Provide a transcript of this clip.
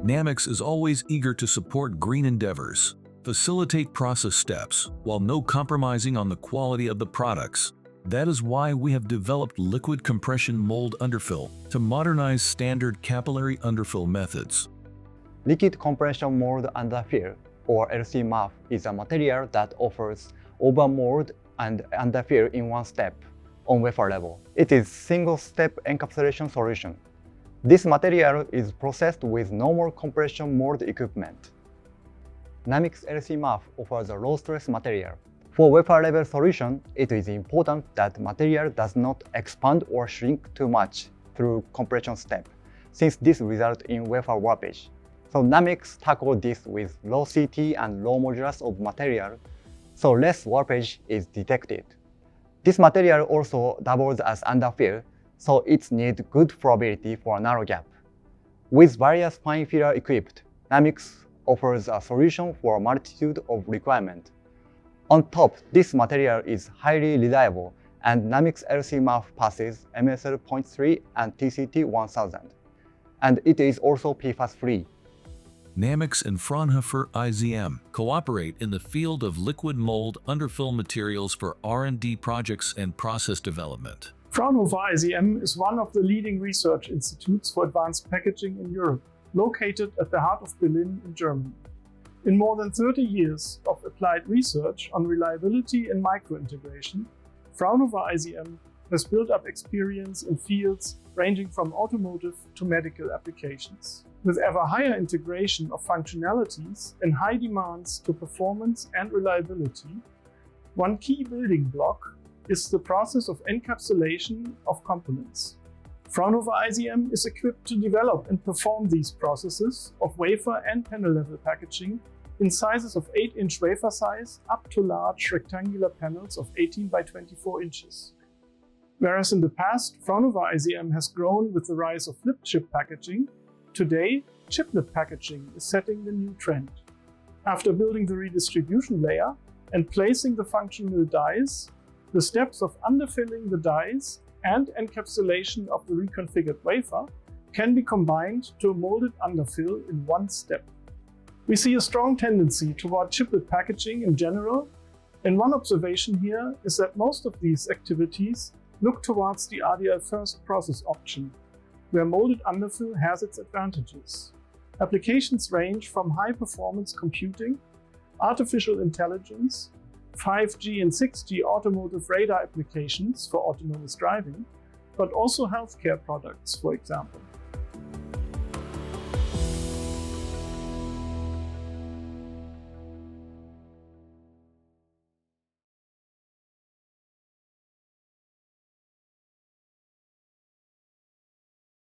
Namix is always eager to support green endeavors, facilitate process steps, while no compromising on the quality of the products. That is why we have developed liquid compression mold underfill to modernize standard capillary underfill methods. Liquid compression mold underfill, or LC-MUF, is a material that offers overmold and underfill in one step on wafer level. It is single-step encapsulation solution. This material is processed with normal compression mold equipment. Namix LC-MUF offers a low-stress material. For wafer-level solution, it is important that material does not expand or shrink too much through compression step, since this results in wafer warpage. So Namix tackled this with low CT and low modulus of material, so less warpage is detected. This material also doubles as underfill, so it needs good probability for a narrow gap. With various fine filler equipped, Namix offers a solution for a multitude of requirements. On top, this material is highly reliable, and Namix LC-MUF passes MSL 0.3 and TCT 1000, and it is also PFAS-free. Namix and Fraunhofer IZM cooperate in the field of liquid mold underfill materials for R&D projects and process development. Fraunhofer IZM is one of the leading research institutes for advanced packaging in Europe, located at the heart of Berlin in Germany. In more than 30 years of applied research on reliability and microintegration, Fraunhofer IZM has built up experience in fields ranging from automotive to medical applications. With ever higher integration of functionalities and high demands to performance and reliability, one key building block is the process of encapsulation of components. Fraunhofer IZM is equipped to develop and perform these processes of wafer and panel level packaging in sizes of 8-inch wafer size up to large rectangular panels of 18 by 24 inches. Whereas in the past, Fraunhofer IZM has grown with the rise of flip chip packaging, today chiplet packaging is setting the new trend. After building the redistribution layer and placing the functional dies, the steps of underfilling the dies and encapsulation of the reconfigured wafer can be combined to a molded underfill in one step. We see a strong tendency toward chiplet packaging in general, and one observation here is that most of these activities look towards the RDL first process option, where molded underfill has its advantages. Applications range from high-performance computing, artificial intelligence, 5G and 6G automotive radar applications for autonomous driving, but also healthcare products, for example.